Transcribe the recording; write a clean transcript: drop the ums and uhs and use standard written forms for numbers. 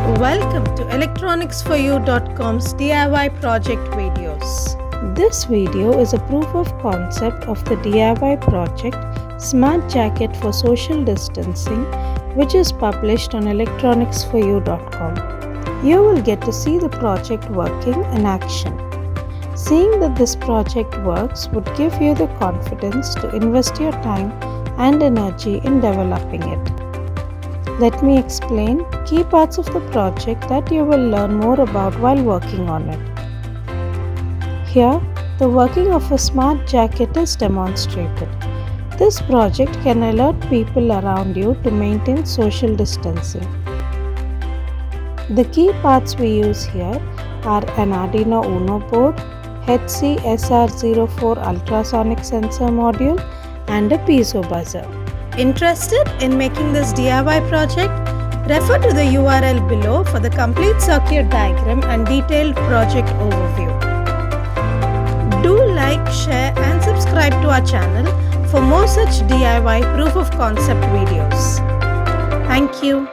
Welcome to electronicsforyou.com's DIY project videos. This video is a proof of concept of the DIY project Smart Jacket for Social Distancing, which is published on electronicsforyou.com. You will get to see the project working in action. Seeing that this project works would give you the confidence to invest your time and energy in developing it. Let me explain key parts of the project that you will learn more about while working on it. Here, the working of a smart jacket is demonstrated. This project can alert people around you to maintain social distancing. The key parts we use here are an Arduino Uno board, HC SR04 ultrasonic sensor module, and a piezo buzzer. Interested in making this DIY project? Refer to the URL below for the complete circuit diagram and detailed project overview. Do like, share and subscribe to our channel for more such DIY proof of concept videos. Thank you.